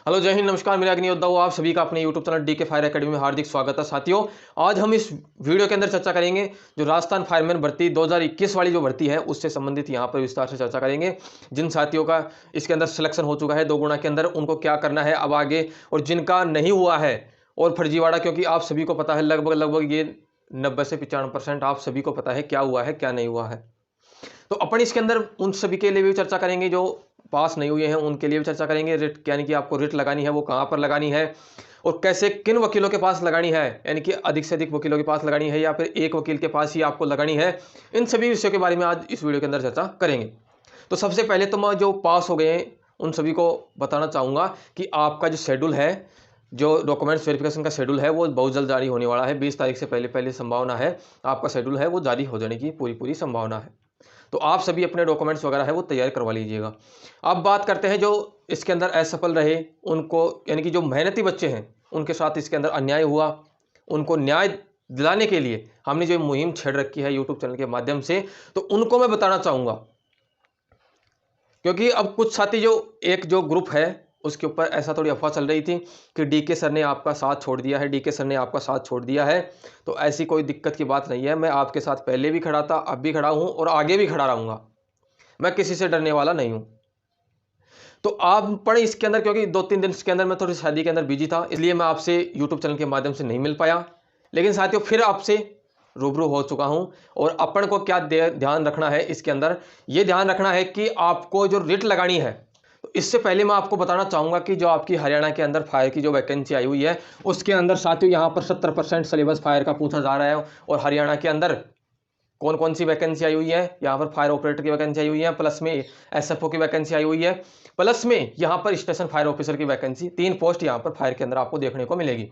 Hello, जय हिंद, नमस्कार। मेरा अग्नि योद्धा हूँ, आप सभी का अपने YouTube channel DK fire academy में हार्दिक स्वागत है। साथियों, आज हम इस वीडियो के अंदर चर्चा करेंगे जो राजस्थान फायरमैन भर्ती 2021 वाली जो भर्ती है उससे संबंधित यहाँ पर विस्तार से चर्चा करेंगे। जिन साथियों का इसके अंदर सिलेक्शन हो चुका है 2 गुणा के अंदर, उनको क्या करना है अब आगे, और जिनका नहीं हुआ है और फर्जीवाड़ा, क्योंकि आप सभी को पता है लगभग ये 90 से 95% आप सभी को पता है क्या हुआ है क्या नहीं हुआ है। तो अपन इसके अंदर उन सभी के लिए भी चर्चा करेंगे जो पास नहीं हुए हैं, उनके लिए भी चर्चा करेंगे। रिट यानी कि आपको रिट लगानी है वो कहाँ पर लगानी है और कैसे, किन वकीलों के पास लगानी है, यानी कि अधिक से अधिक वकीलों के पास लगानी है या फिर एक वकील के पास ही आपको लगानी है। इन सभी विषयों के बारे में आज इस वीडियो के अंदर चर्चा करेंगे। तो सबसे पहले तो मैं जो पास हो गए हैं उन सभी को बताना चाहूँगा कि आपका जो शेड्यूल है, जो डॉक्यूमेंट्स वेरिफिकेशन का शेड्यूल है वो बहुत जल्द जारी होने वाला है। 20 तारीख से पहले संभावना है आपका शेड्यूल है वो जारी हो जाने की पूरी संभावना है। तो आप सभी अपने डॉक्यूमेंट्स वगैरह है वो तैयार करवा लीजिएगा। अब बात करते हैं जो इसके अंदर असफल रहे उनको, यानी कि जो मेहनती बच्चे हैं उनके साथ इसके अंदर अन्याय हुआ, उनको न्याय दिलाने के लिए हमने जो मुहिम छेड़ रखी है यूट्यूब चैनल के माध्यम से, तो उनको मैं बताना चाहूँगा। क्योंकि अब कुछ साथी जो ग्रुप है उसके ऊपर ऐसा थोड़ी अफवाह चल रही थी कि डीके सर ने आपका साथ छोड़ दिया है, डीके सर ने आपका साथ छोड़ दिया है। तो ऐसी कोई दिक्कत की बात नहीं है। मैं आपके साथ पहले भी खड़ा था, अब भी खड़ा हूं और आगे भी खड़ा रहूंगा। मैं किसी से डरने वाला नहीं हूं। तो आप पढ़े इसके अंदर, क्योंकि 2-3 दिन के अंदर मैं थोड़ी शादी के अंदर बिजी था, इसलिए मैं आपसे यूट्यूब चैनल के माध्यम से नहीं मिल पाया। लेकिन साथियों, फिर आपसे रूबरू हो चुका हूं। और अपन को क्या ध्यान रखना है इसके अंदर, ये ध्यान रखना है कि आपको जो रिट लगानी है, तो इससे पहले मैं आपको बताना चाहूँगा कि जो आपकी हरियाणा के अंदर फायर की जो वैकेंसी आई हुई है उसके अंदर साथियों यहाँ पर 70% सिलेबस फायर का पूछा जा रहा है। और हरियाणा के अंदर कौन कौन सी वैकेंसी आई हुई है, यहाँ पर फायर ऑपरेटर की वैकेंसी आई हुई है, प्लस में एसएफओ की वैकेंसी आई हुई है, प्लस में यहाँ पर स्टेशन फायर ऑफिसर की वैकेंसी, 3 पोस्ट यहाँ पर फायर के अंदर आपको देखने को मिलेगी।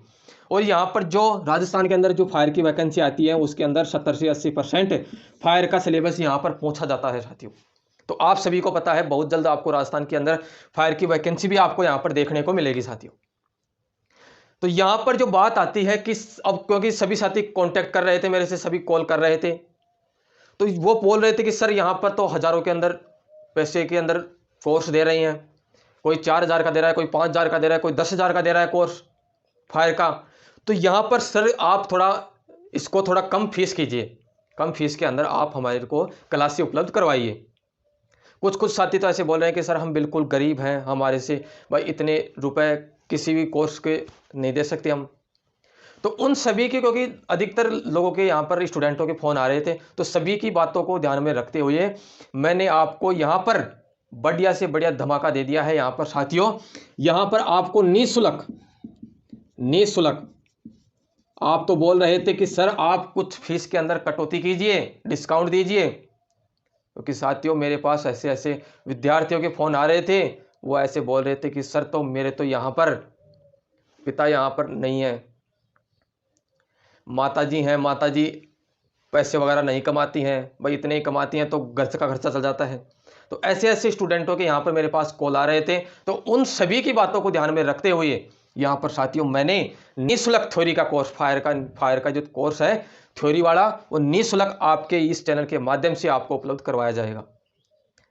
और यहाँ पर जो राजस्थान के अंदर जो फायर की वैकेंसी आती है उसके अंदर 70 से 80% फायर का सिलेबस यहाँ पर पूछा जाता है साथियों। तो आप सभी को पता है बहुत जल्द आपको राजस्थान के अंदर फायर की वैकेंसी भी आपको यहाँ पर देखने को मिलेगी साथियों। तो यहाँ पर जो बात आती है कि अब क्योंकि सभी साथी कांटेक्ट कर रहे थे मेरे से, सभी कॉल कर रहे थे, तो वो बोल रहे थे कि सर यहाँ पर तो हज़ारों के अंदर पैसे के अंदर कोर्स दे रही हैं, कोई 4,000 का दे रहा है, कोई 5,000 का दे रहा है, कोई 10,000 का दे रहा है कोर्स फायर का। तो यहाँ पर सर आप थोड़ा इसको थोड़ा कम फीस कीजिए, कम फीस के अंदर आप हमारे को क्लासें उपलब्ध करवाइए। कुछ साथी तो ऐसे बोल रहे हैं कि सर हम बिल्कुल गरीब हैं, हमारे से भाई इतने रुपए किसी भी कोर्स के नहीं दे सकते हम। तो उन सभी के, क्योंकि अधिकतर लोगों के यहाँ पर स्टूडेंटों के फ़ोन आ रहे थे, तो सभी की बातों को ध्यान में रखते हुए मैंने आपको यहाँ पर बढ़िया से बढ़िया धमाका दे दिया है। यहाँ पर साथियों, यहाँ पर आपको निःशुल्क, आप तो बोल रहे थे कि सर आप कुछ फीस के अंदर कटौती कीजिए, डिस्काउंट दीजिए, क्योंकि साथियों मेरे पास ऐसे ऐसे विद्यार्थियों के फ़ोन आ रहे थे, वो ऐसे बोल रहे थे कि सर तो मेरे तो यहाँ पर पिता यहाँ पर नहीं है, माताजी हैं, माताजी पैसे वगैरह नहीं कमाती हैं, भाई इतने ही कमाती हैं तो घर का खर्चा चल जाता है। तो ऐसे ऐसे स्टूडेंटों के यहाँ पर मेरे पास कॉल आ रहे थे। तो उन सभी की बातों को ध्यान में रखते हुए यहाँ पर साथियों मैंने निःशुल्क थ्योरी का कोर्स, फायर का जो कोर्स है थ्योरी वाला, वो निःशुल्क आपके इस चैनल के माध्यम से आपको उपलब्ध करवाया जाएगा।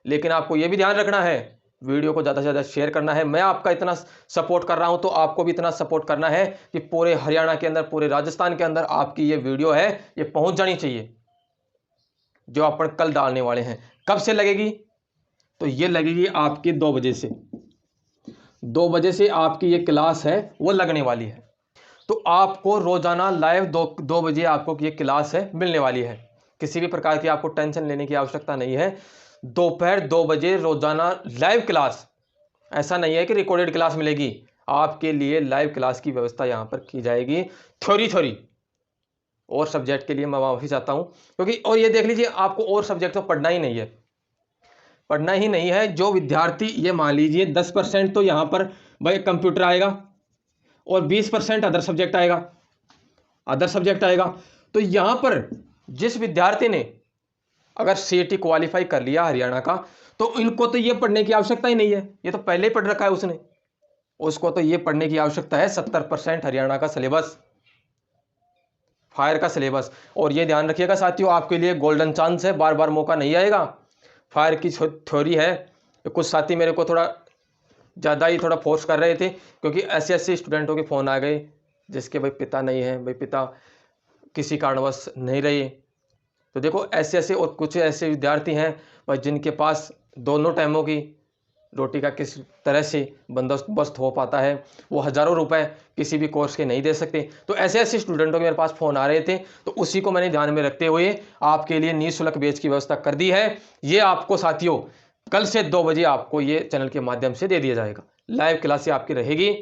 लेकिन आपको ये भी ध्यान रखना है, वीडियो को ज़्यादा से ज़्यादा शेयर करना है। मैं आपका इतना सपोर्ट कर रहा हूं तो आपको भी इतना सपोर्ट करना है कि पूरे हरियाणा के अंदर, पूरे राजस्थान के अंदर आपकी ये वीडियो है ये पहुंच जानी चाहिए, जो अपन कल डालने वाले हैं। कब से लगेगी? तो ये लगेगी आपकी 2 बजे से, 2 बजे से आपकी ये क्लास है वो लगने वाली है। तो आपको रोजाना लाइव 2 बजे आपको ये क्लास है मिलने वाली है। किसी भी प्रकार की आपको टेंशन लेने की आवश्यकता नहीं है। दोपहर 2 बजे रोजाना लाइव क्लास, ऐसा नहीं है कि रिकॉर्डेड क्लास मिलेगी, आपके लिए लाइव क्लास की व्यवस्था यहाँ पर की जाएगी। थ्योरी और सब्जेक्ट के लिए मैं माफ़ी चाहता हूँ, क्योंकि और ये देख लीजिए आपको और सब्जेक्ट तो पढ़ना ही नहीं है, जो विद्यार्थी, ये मान लीजिए 10% तो यहाँ पर भाई कंप्यूटर आएगा और 20% अदर सब्जेक्ट आएगा। तो यहाँ पर जिस विद्यार्थी ने अगर सीईटी क्वालिफाई कर लिया हरियाणा का, तो इनको तो ये पढ़ने की आवश्यकता ही नहीं है, ये तो पहले ही पढ़ रखा है उसने। उसको तो ये पढ़ने की आवश्यकता है 70% हरियाणा का सिलेबस, फायर का सिलेबस। और ये ध्यान रखिएगा साथियों, आपके लिए गोल्डन चांस है, बार बार मौका नहीं आएगा। फायर की थ्योरी है, कुछ साथी मेरे को थोड़ा ज़्यादा ही थोड़ा फोर्स कर रहे थे, क्योंकि ऐसे ऐसे स्टूडेंटों के फ़ोन आ गए जिसके भाई पिता नहीं है, भाई पिता किसी कारणवश नहीं रहे। तो देखो ऐसे ऐसे, और कुछ ऐसे विद्यार्थी हैं भाई जिनके पास दोनों टाइमों की रोटी का किस तरह से बंदोबस्त हो पाता है, वो हज़ारों रुपए किसी भी कोर्स के नहीं दे सकते। तो ऐसे ऐसे स्टूडेंटों के मेरे पास फ़ोन आ रहे थे, तो उसी को मैंने ध्यान में रखते हुए आपके लिए निःशुल्क बैच की व्यवस्था कर दी है। ये आपको साथियों कल से 2 बजे आपको ये चैनल के माध्यम से दे दिया जाएगा, लाइव क्लासें आपकी रहेगी।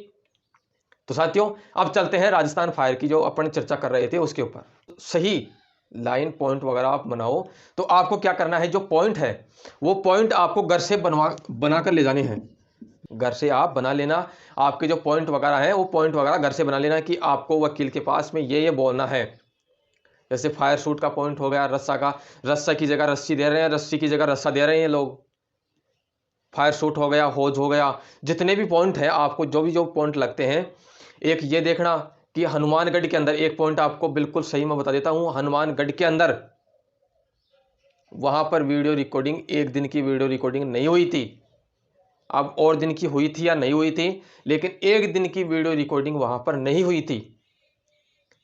तो साथियों अब चलते हैं राजस्थान फायर की जो अपन चर्चा कर रहे थे उसके ऊपर। सही लाइन पॉइंट वगैरह आप बनाओ, तो आपको क्या करना है, जो पॉइंट है वो पॉइंट आपको घर से बना कर ले जाने हैं। घर से आप बना लेना, आपके जो पॉइंट वगैरह हैं वो पॉइंट वगैरह घर से बना लेना कि आपको वकील के पास में ये बोलना है। जैसे फायर शूट का पॉइंट हो गया, रस्सा का, रस्सा की जगह रस्सी दे रहे हैं, रस्सी की जगह रस्सा दे रहे हैं लोग। फायर शूट हो गया, होज हो गया, जितने भी पॉइंट हैं आपको जो पॉइंट लगते हैं, एक ये देखना कि हनुमानगढ़ के अंदर एक पॉइंट आपको बिल्कुल सही मैं बता देता हूं, हनुमानगढ़ के अंदर वहां पर वीडियो रिकॉर्डिंग, एक दिन की वीडियो रिकॉर्डिंग नहीं हुई थी। अब और दिन की हुई थी या नहीं हुई थी, लेकिन एक दिन की वीडियो रिकॉर्डिंग वहां पर नहीं हुई थी।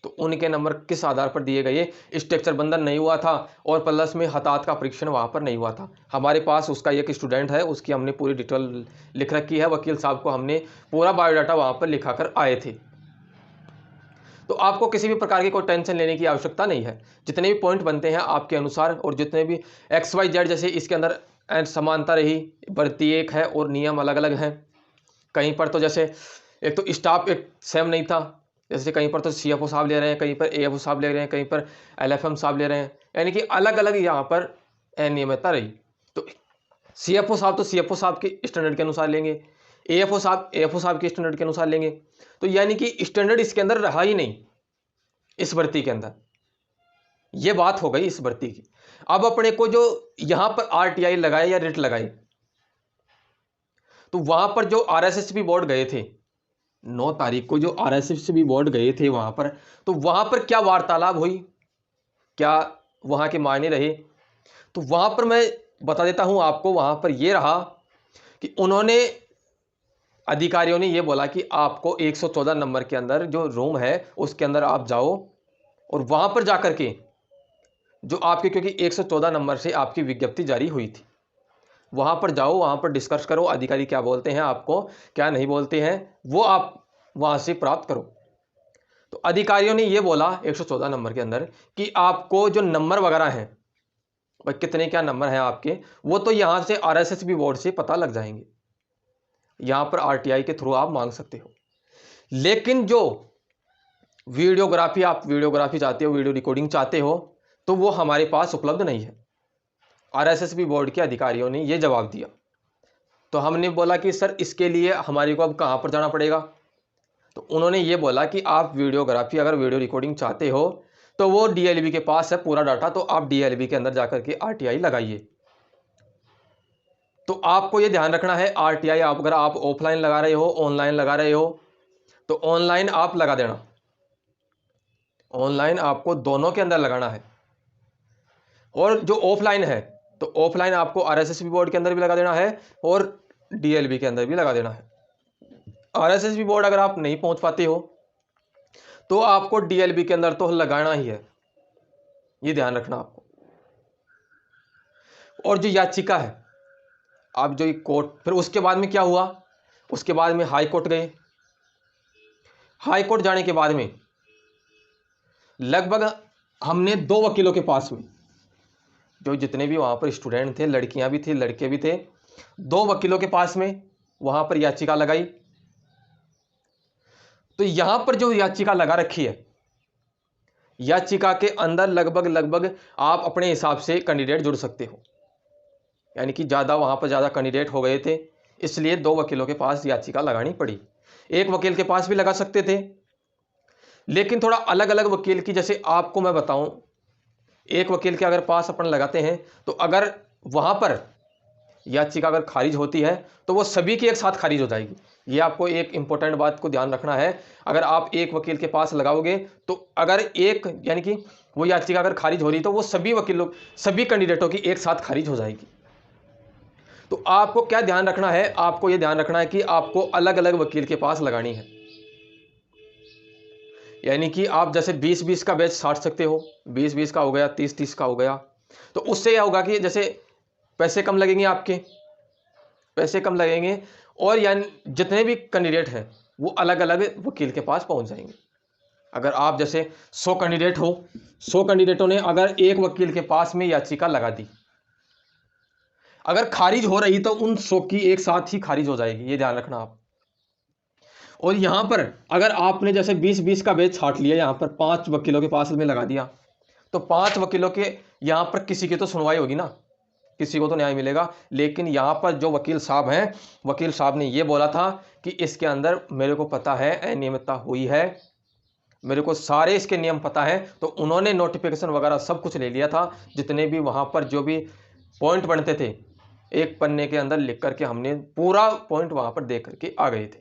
तो उनके नंबर किस आधार पर दिए गए, स्ट्रक्चर बंधन नहीं हुआ था और प्लस में हताहत का परीक्षण वहां पर नहीं हुआ था। हमारे पास उसका एक स्टूडेंट है, उसकी हमने पूरी डिटेल लिख रखी है, वकील साहब को हमने पूरा बायोडाटा वहां पर लिखा कर आए थे। तो आपको किसी भी प्रकार की कोई टेंशन लेने की आवश्यकता नहीं है। जितने भी पॉइंट बनते हैं आपके अनुसार, और जितने भी XYZ, जैसे इसके अंदर समानता रही, भर्ती एक है और नियम अलग अलग हैं। कहीं पर तो जैसे एक तो स्टाफ एक सेम नहीं था, जैसे कहीं पर तो CFO साहब ले रहे हैं, कहीं पर AFO साहब ले रहे हैं, कहीं पर LFM साहब ले रहे हैं, यानी कि अलग अलग यहाँ पर अनियमितता रही। तो CFO साहब तो CFO साहब के स्टैंडर्ड के अनुसार लेंगे, AFO साहब के स्टैंडर्ड के अनुसार लेंगे। तो यानी कि स्टैंडर्ड इसके अंदर रहा ही नहीं इस भर्ती के अंदर। ये बात हो गई इस भर्ती की। अब अपने को जो यहां पर RTI लगाए या रिट लगाए, तो वहां पर जो RSSB बोर्ड गए थे 9 तारीख को, जो RSSB बोर्ड गए थे वहां पर, तो वहां पर क्या वार्तालाप हुई, क्या वहां के मायने रहे, तो वहां पर मैं बता देता हूं आपको। वहां पर यह रहा कि उन्होंने, अधिकारियों ने यह बोला कि आपको 114 नंबर के अंदर जो रूम है उसके अंदर आप जाओ, और वहां पर जाकर के जो आपके, क्योंकि 114 नंबर से आपकी विज्ञप्ति जारी हुई थी, वहां पर जाओ, वहां पर डिस्कस करो, अधिकारी क्या बोलते हैं आपको, क्या नहीं बोलते हैं, वो आप वहां से प्राप्त करो। तो अधिकारियों ने यह बोला 114 नंबर के अंदर कि आपको जो नंबर वगैरह हैं, भाई कितने क्या नंबर हैं आपके, वो तो यहां से RSSB बोर्ड से पता लग जाएंगे, यहां पर RTI के थ्रू आप मांग सकते हो। लेकिन जो वीडियोग्राफी, आप वीडियोग्राफी चाहते हो, वीडियो रिकॉर्डिंग चाहते हो, तो वो हमारे पास उपलब्ध नहीं है। RSSB बोर्ड के अधिकारियों ने यह जवाब दिया। तो हमने बोला कि सर इसके लिए हमारे को अब कहां पर जाना पड़ेगा, तो उन्होंने ये बोला कि आप वीडियोग्राफी, अगर वीडियो रिकॉर्डिंग चाहते हो तो वो DLB के पास है पूरा डाटा, तो आप DLB के अंदर जाकर के RTI लगाइए। तो आपको ये ध्यान रखना है, RTI आप अगर आप ऑफलाइन लगा रहे हो, ऑनलाइन लगा रहे हो, तो ऑनलाइन आप लगा देना, ऑनलाइन आपको दोनों के अंदर लगाना है। और जो ऑफलाइन है, तो ऑफलाइन आपको RSSB बोर्ड के अंदर भी लगा देना है और DLB के अंदर भी लगा देना है। RSSB बोर्ड अगर आप नहीं पहुंच पाते हो तो आपको DLB के अंदर तो लगाना ही है, ये ध्यान रखना आपको। और जो याचिका है, आप जो कोर्ट, फिर उसके बाद में क्या हुआ, उसके बाद में हाई कोर्ट गए। हाई कोर्ट जाने के बाद में लगभग हमने 2 वकीलों के पास में, जो जितने भी वहां पर स्टूडेंट थे, लड़कियां भी थी लड़के भी थे, 2 वकीलों के पास में वहां पर याचिका लगाई। तो यहां पर जो याचिका लगा रखी है, याचिका के अंदर लगभग आप अपने हिसाब से कैंडिडेट जुड़ सकते हो, यानी कि ज़्यादा वहां पर ज़्यादा कैंडिडेट हो गए थे, इसलिए 2 वकीलों के पास याचिका लगानी पड़ी। एक वकील के पास भी लगा सकते थे, लेकिन थोड़ा अलग अलग वकील की, जैसे आपको मैं बताऊं, एक वकील के अगर पास अपन लगाते हैं तो अगर वहां पर याचिका अगर खारिज होती है तो वो सभी की एक साथ खारिज हो जाएगी। ये आपको एक इंपॉर्टेंट बात को ध्यान रखना है। अगर आप एक वकील के पास लगाओगे तो अगर एक, यानी कि वो याचिका अगर खारिज हो रही तो वो सभी वकीलों, सभी कैंडिडेटों की एक साथ खारिज हो जाएगी। तो आपको क्या ध्यान रखना है, आपको ये ध्यान रखना है कि आपको अलग अलग वकील के पास लगानी है। यानी कि आप जैसे 20-20 का बैच छाट सकते हो, 20-20 का हो गया, 30-30 का हो गया। तो उससे क्या होगा कि जैसे पैसे कम लगेंगे, आपके पैसे कम लगेंगे, और यानी जितने भी कैंडिडेट हैं वो अलग अलग वकील के पास पहुंच जाएंगे। अगर आप जैसे 100 कैंडिडेट हो, 100 कैंडिडेटों ने अगर एक वकील के पास में याचिका लगा दी, अगर खारिज हो रही तो उन 100 की एक साथ ही खारिज हो जाएगी, ये ध्यान रखना आप। और यहां पर अगर आपने जैसे 20-20 का बैच छाट लिया, यहां पर 5 वकीलों के पास में लगा दिया, तो 5 वकीलों के यहां पर किसी की तो सुनवाई होगी ना, किसी को तो न्याय मिलेगा। लेकिन यहां पर जो वकील साहब हैं, वकील साहब ने यह बोला था कि इसके अंदर मेरे को पता है अनियमितता हुई है, मेरे को सारे इसके नियम पता है। तो उन्होंने नोटिफिकेशन वगैरह सब कुछ ले लिया था, जितने भी वहां पर जो भी पॉइंट बनते थे एक पन्ने के अंदर लिख करके हमने पूरा पॉइंट वहां पर दे करके आ गए थे।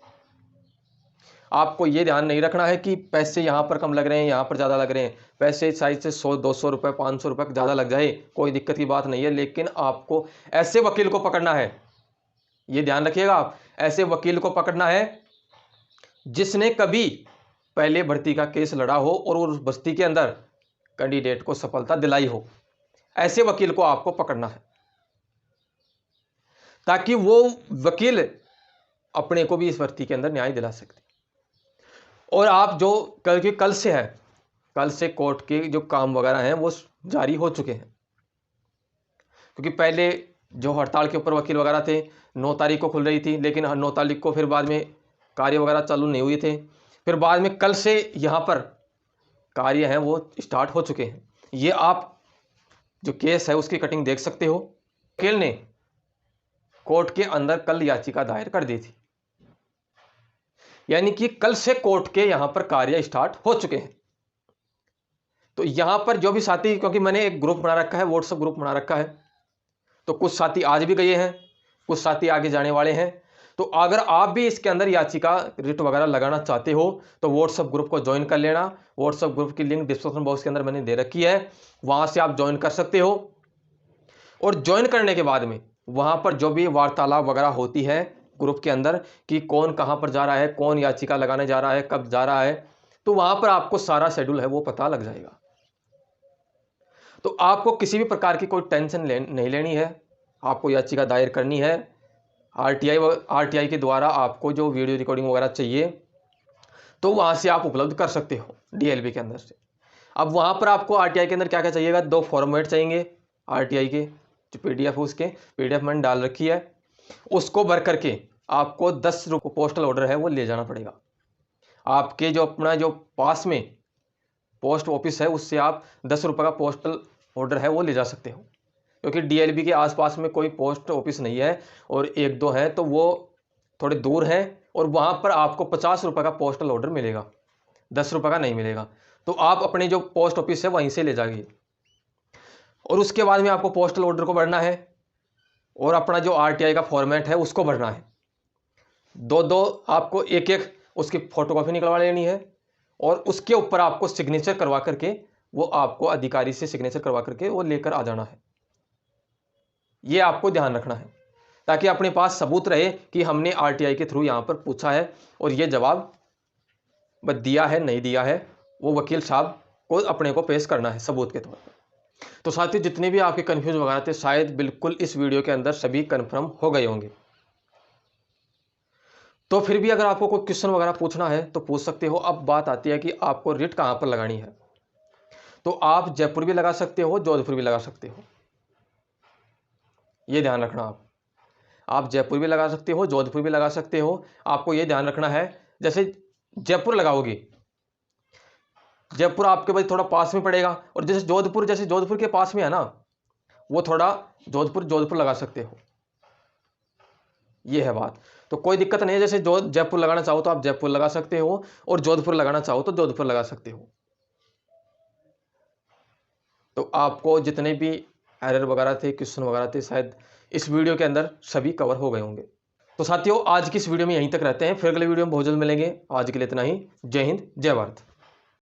आपको ये ध्यान नहीं रखना है कि पैसे यहाँ पर कम लग रहे हैं, यहाँ पर ज़्यादा लग रहे हैं। पैसे साइज से 100-200 रुपये 500 रुपये ज़्यादा लग जाए, कोई दिक्कत की बात नहीं है, लेकिन आपको ऐसे वकील को पकड़ना है, ये ध्यान रखिएगा आप, ऐसे वकील को पकड़ना है जिसने कभी पहले भर्ती का केस लड़ा हो और उस बस्ती के अंदर कैंडिडेट को सफलता दिलाई हो। ऐसे वकील को आपको पकड़ना है, ताकि वो वकील अपने को भी इस भर्ती के अंदर न्याय दिला सकते। और आप जो कल से है, कल से कोर्ट के जो काम वगैरह हैं वो जारी हो चुके हैं, क्योंकि पहले जो हड़ताल के ऊपर वकील वगैरह थे 9 तारीख को खुल रही थी, लेकिन 9 तारीख को फिर बाद में कार्य वगैरह चालू नहीं हुए थे। फिर बाद में कल से यहाँ पर कार्य हैं वो स्टार्ट हो चुके हैं। ये आप जो केस है उसकी कटिंग देख सकते हो। वकील ने कोर्ट के अंदर कल याचिका दायर कर दी थी, यानी कि कल से कोर्ट के यहां पर कार्य स्टार्ट हो चुके हैं। तो यहां पर जो भी साथी, क्योंकि मैंने एक ग्रुप बना रखा है, व्हाट्सएप ग्रुप बना रखा है, तो कुछ साथी आज भी गए हैं, कुछ साथी आगे जाने वाले हैं। तो अगर आप भी इसके अंदर याचिका रिट वगैरह लगाना चाहते हो तो व्हाट्सएप ग्रुप को ज्वाइन कर लेना। व्हाट्सएप ग्रुप की लिंक डिस्क्रिप्शन बॉक्स के अंदर मैंने दे रखी है, वहां से आप ज्वाइन कर सकते हो। और ज्वाइन करने के बाद में वहां पर जो भी वार्तालाप वगैरह होती है ग्रुप के अंदर कि कौन कहां पर जा रहा है, कौन याचिका लगाने जा रहा है, कब जा रहा है, तो वहां पर आपको सारा शेड्यूल है वो पता लग जाएगा। तो आपको किसी भी प्रकार की कोई टेंशन नहीं लेनी है। आपको याचिका दायर करनी है, आरटीआई के द्वारा आपको जो वीडियो रिकॉर्डिंग वगैरह चाहिए तो वहां से आप उपलब्ध कर सकते हो डीएलबी के अंदर से। अब वहां पर आपको आरटीआई के अंदर क्या क्या चाहिएगा, 2 फॉर्मेट चाहिए आरटीआई के, जो पीडीएफ है उसके पीडीएफ मैंने डाल रखी है, उसको भर करके आपको 10 रुपये पोस्टल ऑर्डर है वो ले जाना पड़ेगा। आपके जो अपना जो पास में पोस्ट ऑफिस है उससे आप 10 रुपये का पोस्टल ऑर्डर है वो ले जा सकते हो, क्योंकि डीएलबी के आसपास में कोई पोस्ट ऑफिस नहीं है, और 1-2 है तो वो थोड़े दूर है, और वहाँ पर आपको 50 रुपये का पोस्टल ऑर्डर मिलेगा, 10 रुपये का नहीं मिलेगा। तो आप अपने जो पोस्ट ऑफिस है वहीं से ले जाइए, और उसके बाद में आपको पोस्टल ऑर्डर को भरना है और अपना जो आरटीआई का फॉर्मेट है उसको भरना है। 2-2 आपको एक उसकी फोटोकॉपी निकलवा लेनी है, और उसके ऊपर आपको सिग्नेचर करवा करके वो आपको अधिकारी से सिग्नेचर करवा करके वो लेकर आ जाना है। ये आपको ध्यान रखना है, ताकि अपने पास सबूत रहे कि हमने आरटीआई के थ्रू यहाँ पर पूछा है और ये जवाब बस दिया है नहीं दिया है, वो वकील साहब को अपने को पेश करना है सबूत के तौर पर। तो साथियों, जितने भी आपके कन्फ्यूज वगैरह थे शायद बिल्कुल इस वीडियो के अंदर सभी कन्फर्म हो गए होंगे। तो फिर भी अगर आपको कोई क्वेश्चन वगैरह पूछना है तो पूछ सकते हो। अब बात आती है कि आपको रिट कहाँ पर लगानी है। तो आप जयपुर भी लगा सकते हो, जोधपुर भी लगा सकते हो, ये ध्यान रखना आप जयपुर भी लगा सकते हो, जोधपुर भी लगा सकते हो। आपको ये ध्यान रखना है, जैसे जयपुर लगाओगे, जयपुर आपके पास थोड़ा पास में पड़ेगा, और जैसे जोधपुर के पास में है ना, वो थोड़ा जोधपुर लगा सकते हो, ये है बात। तो कोई दिक्कत नहीं है, जैसे जयपुर लगाना चाहो तो आप जयपुर लगा सकते हो, और जोधपुर लगाना चाहो तो जोधपुर लगा सकते हो। तो आपको जितने भी एरर वगैरह थे, क्वेश्चन वगैरह थे, शायद इस वीडियो के अंदर सभी कवर हो गए होंगे। तो साथियों, आज की इस वीडियो में यहीं तक रहते हैं, फिर अगले वीडियो में बहुत जल्द मिलेंगे। आज के लिए इतना ही। जय हिंद, जय भारत।